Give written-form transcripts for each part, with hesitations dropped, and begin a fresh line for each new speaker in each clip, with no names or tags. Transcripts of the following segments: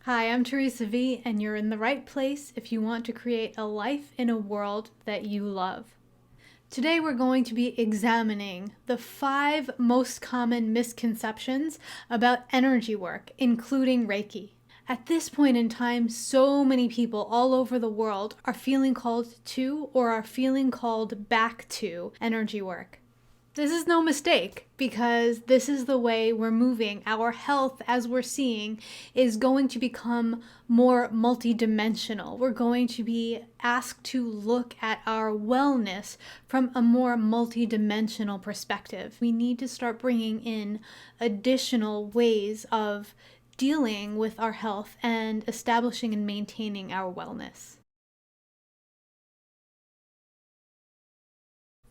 Hi, I'm Theresa V, and you're in the right place if you want to create a life in a world that you love. Today, we're going to be examining the 5 most common misconceptions about energy work, including Reiki. At this point in time, so many people all over the world are feeling called to or are feeling called back to energy work. This is no mistake because this is the way we're moving. Our health, as we're seeing, is going to become more multidimensional. We're going to be asked to look at our wellness from a more multidimensional perspective. We need to start bringing in additional ways of dealing with our health and establishing and maintaining our wellness.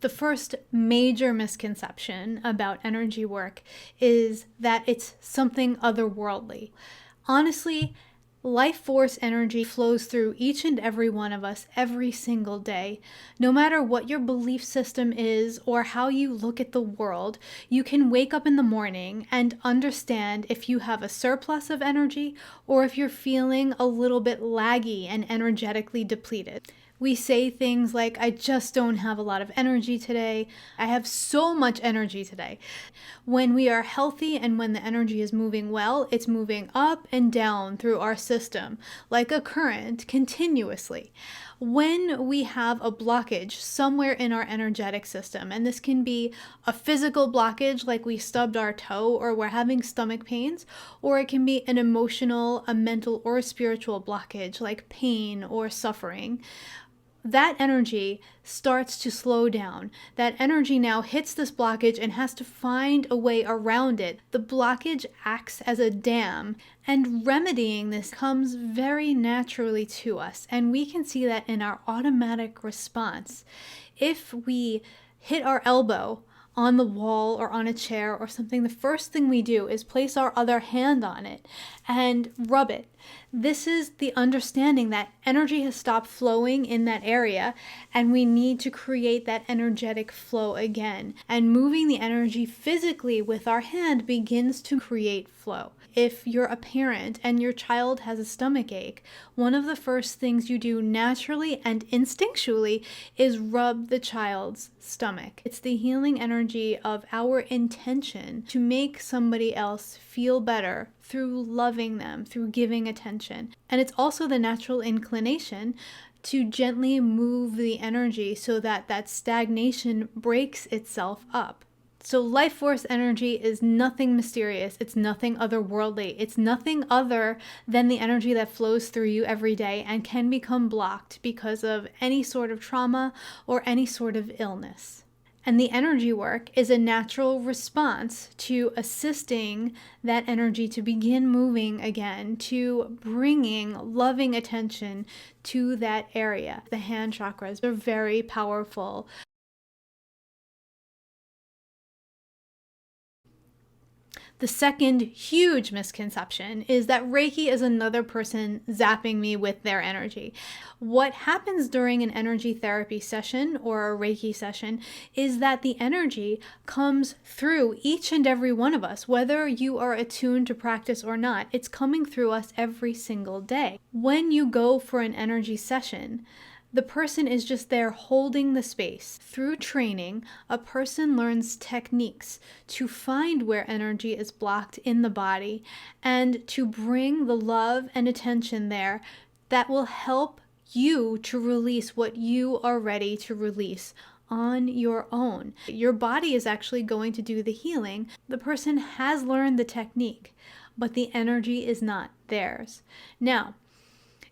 The first major misconception about energy work is that it's something otherworldly. Honestly, life force energy flows through each and every one of us every single day. No matter what your belief system is or how you look at the world, you can wake up in the morning and understand if you have a surplus of energy or if you're feeling a little bit laggy and energetically depleted. We say things like, I just don't have a lot of energy today. I have so much energy today. When we are healthy and when the energy is moving well, it's moving up and down through our system like a current continuously. When we have a blockage somewhere in our energetic system, and this can be a physical blockage like we stubbed our toe or we're having stomach pains, or it can be an emotional, a mental, or a spiritual blockage like pain or suffering, that energy starts to slow down. That energy now hits this blockage and has to find a way around it. The blockage acts as a dam, and remedying this comes very naturally to us. And we can see that in our automatic response. If we hit our elbow on the wall or on a chair or something, the first thing we do is place our other hand on it and rub it. This is the understanding that energy has stopped flowing in that area and we need to create that energetic flow again. And moving the energy physically with our hand begins to create flow. If you're a parent and your child has a stomach ache, one of the first things you do naturally and instinctually is rub the child's stomach. It's the healing energy of our intention to make somebody else feel better through loving them, through giving attention. And it's also the natural inclination to gently move the energy so that that stagnation breaks itself up. So life force energy is nothing mysterious. It's nothing otherworldly. It's nothing other than the energy that flows through you every day and can become blocked because of any sort of trauma or any sort of illness. And the energy work is a natural response to assisting that energy to begin moving again, to bringing loving attention to that area. The hand chakras are very powerful. The second huge misconception is that Reiki is another person zapping me with their energy. What happens during an energy therapy session or a Reiki session is that the energy comes through each and every one of us, whether you are attuned to practice or not. It's coming through us every single day. When you go for an energy session, the person is just there holding the space. Through training, a person learns techniques to find where energy is blocked in the body and to bring the love and attention there that will help you to release what you are ready to release on your own. Your body is actually going to do the healing. The person has learned the technique, but the energy is not theirs. Now,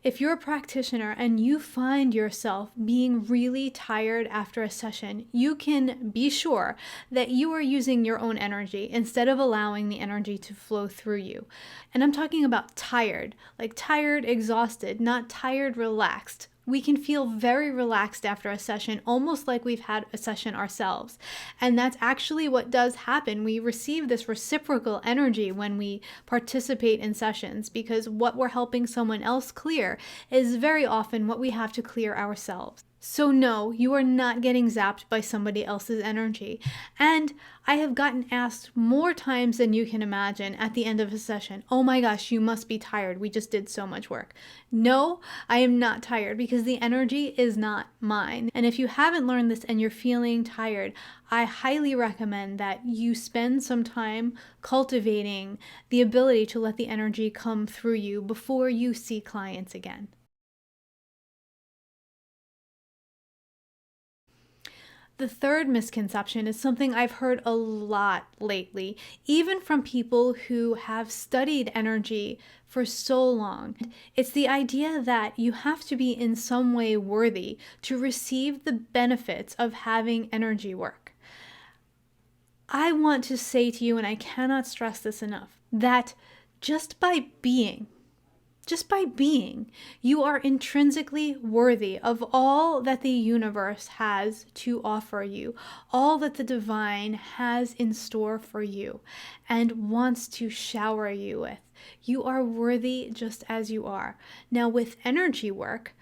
if you're a practitioner and you find yourself being really tired after a session, you can be sure that you are using your own energy instead of allowing the energy to flow through you. And I'm talking about tired, like tired, exhausted, not tired, relaxed. We can feel very relaxed after a session, almost like we've had a session ourselves. And that's actually what does happen. We receive this reciprocal energy when we participate in sessions because what we're helping someone else clear is very often what we have to clear ourselves. So no, you are not getting zapped by somebody else's energy. And I have gotten asked more times than you can imagine at the end of a session, oh my gosh, you must be tired. We just did so much work. No, I am not tired because the energy is not mine. And if you haven't learned this and you're feeling tired, I highly recommend that you spend some time cultivating the ability to let the energy come through you before you see clients again. The third misconception is something I've heard a lot lately, even from people who have studied energy for so long. It's the idea that you have to be in some way worthy to receive the benefits of having energy work. I want to say to you, and I cannot stress this enough, that just by being, you are intrinsically worthy of all that the universe has to offer you, all that the divine has in store for you and wants to shower you with. You are worthy just as you are. Now, with energy work,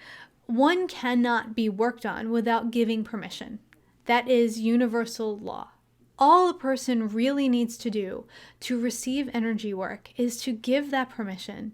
one cannot be worked on without giving permission. That is universal law. All a person really needs to do to receive energy work is to give that permission,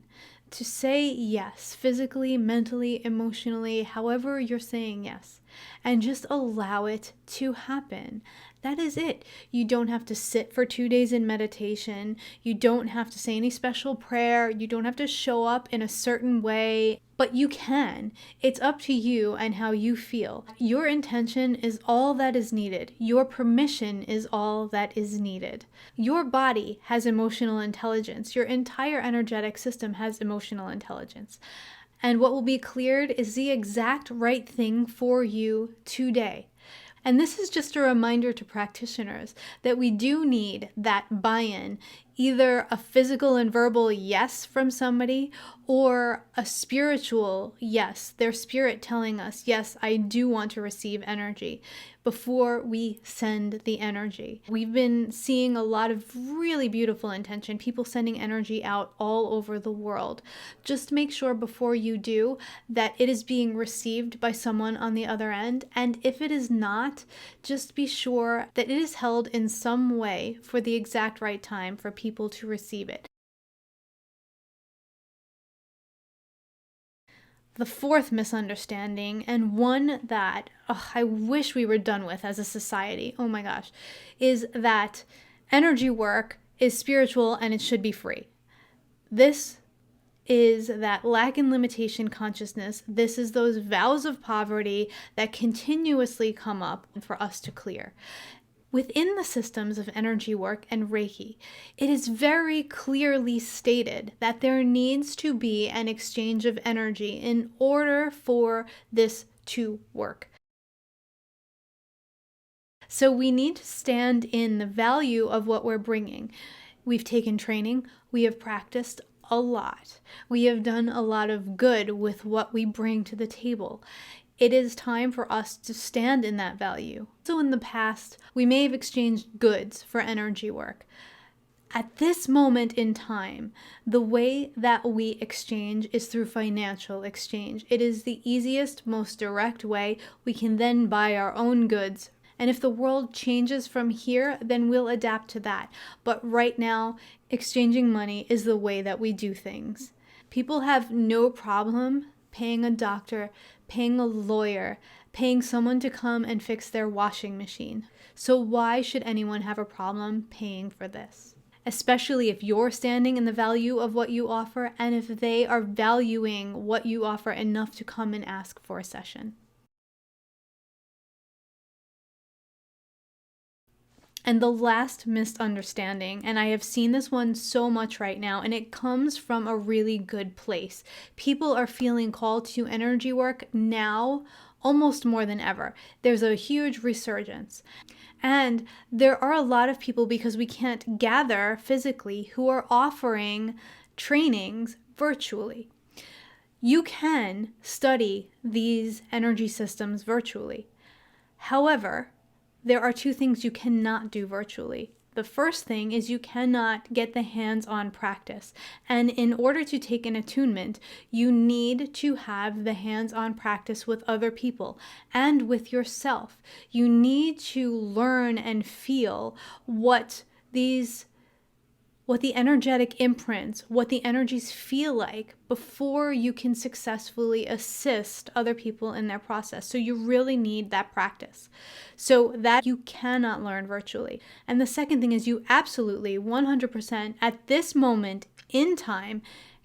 to say yes, physically, mentally, emotionally, however you're saying yes, and just allow it to happen. That is it. You don't have to sit for 2 days in meditation. You don't have to say any special prayer. You don't have to show up in a certain way, but you can. It's up to you and how you feel. Your intention is all that is needed. Your permission is all that is needed. Your body has emotional intelligence. Your entire energetic system has emotional intelligence. And what will be cleared is the exact right thing for you today. And this is just a reminder to practitioners that we do need that buy-in, either a physical and verbal yes from somebody or a spiritual yes, their spirit telling us, yes, I do want to receive energy before we send the energy. We've been seeing a lot of really beautiful intention, people sending energy out all over the world. Just make sure before you do that it is being received by someone on the other end. And if it is not, just be sure that it is held in some way for the exact right time for people to receive it. The fourth misunderstanding, and one that I wish we were done with as a society, oh my gosh, is that energy work is spiritual and it should be free. This is that lack and limitation consciousness. This is those vows of poverty that continuously come up for us to clear. Within the systems of energy work and Reiki, it is very clearly stated that there needs to be an exchange of energy in order for this to work. So we need to stand in the value of what we're bringing. We've taken training, we have practiced a lot. We have done a lot of good with what we bring to the table. It is time for us to stand in that value. So in the past, we may have exchanged goods for energy work. At this moment in time, the way that we exchange is through financial exchange. It is the easiest, most direct way. We can then buy our own goods. And if the world changes from here, then we'll adapt to that. But right now, exchanging money is the way that we do things. People have no problem paying a doctor, paying a lawyer, paying someone to come and fix their washing machine. So why should anyone have a problem paying for this? Especially if you're standing in the value of what you offer and if they are valuing what you offer enough to come and ask for a session. And the last misunderstanding, and I have seen this one so much right now, and it comes from a really good place. People are feeling called to energy work now almost more than ever. There's a huge resurgence. And there are a lot of people, because we can't gather physically, who are offering trainings virtually. You can study these energy systems virtually. However, there are two things you cannot do virtually. The first thing is you cannot get the hands-on practice. And in order to take an attunement, you need to have the hands-on practice with other people and with yourself. You need to learn and feel what the energetic imprints, what the energies feel like before you can successfully assist other people in their process. So you really need that practice. So that you cannot learn virtually. And the second thing is you absolutely 100% at this moment in time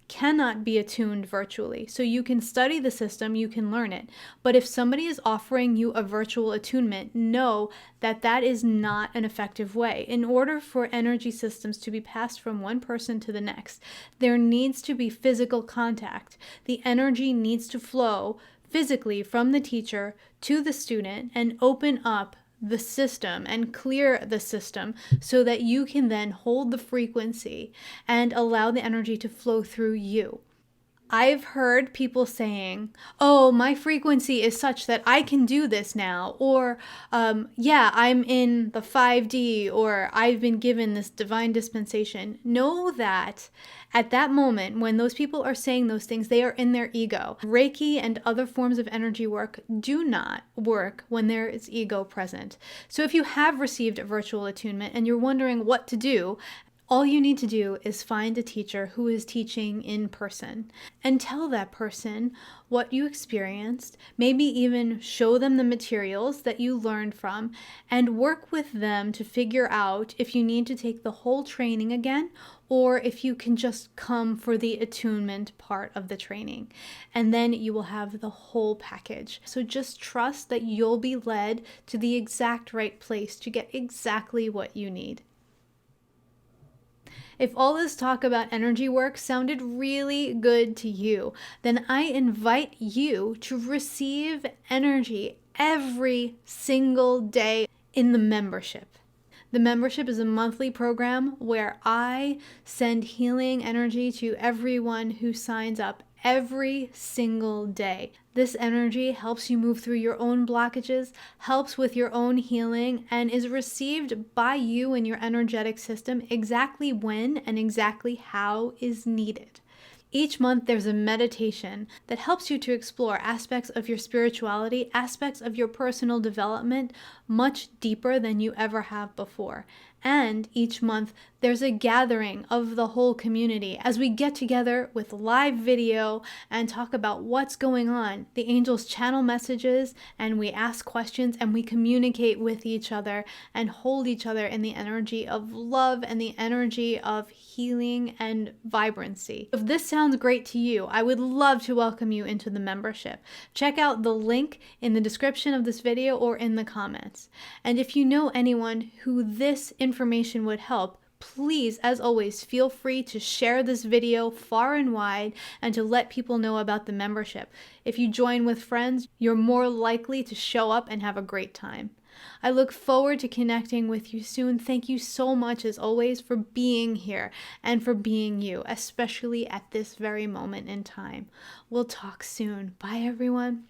cannot be attuned virtually. So you can study the system, you can learn it. But if somebody is offering you a virtual attunement, know that that is not an effective way. In order for energy systems to be passed from one person to the next, there needs to be physical contact. The energy needs to flow physically from the teacher to the student and open up the system and clear the system so that you can then hold the frequency and allow the energy to flow through you. I've heard people saying, oh, my frequency is such that I can do this now, or yeah, I'm in the 5D, or I've been given this divine dispensation. Know that at that moment, when those people are saying those things, they are in their ego. Reiki and other forms of energy work do not work when there is ego present. So if you have received a virtual attunement and you're wondering what to do, all you need to do is find a teacher who is teaching in person and tell that person what you experienced, maybe even show them the materials that you learned from, and work with them to figure out if you need to take the whole training again or if you can just come for the attunement part of the training. And then you will have the whole package. So just trust that you'll be led to the exact right place to get exactly what you need. If all this talk about energy work sounded really good to you, then I invite you to receive energy every single day in the membership. The membership is a monthly program where I send healing energy to everyone who signs up every single day. This energy helps you move through your own blockages, helps with your own healing, and is received by you and your energetic system exactly when and exactly how is needed. Each month there's a meditation that helps you to explore aspects of your spirituality, aspects of your personal development much deeper than you ever have before. And each month there's a gathering of the whole community as we get together with live video and talk about what's going on. The angels channel messages and we ask questions and we communicate with each other and hold each other in the energy of love and the energy of healing and vibrancy. If this sounds great to you, I would love to welcome you into the membership. Check out the link in the description of this video or in the comments. And if you know anyone who this information would help, please, as always, feel free to share this video far and wide and to let people know about the membership. If you join with friends, you're more likely to show up and have a great time. I look forward to connecting with you soon. Thank you so much, as always, for being here and for being you, especially at this very moment in time. We'll talk soon. Bye, everyone.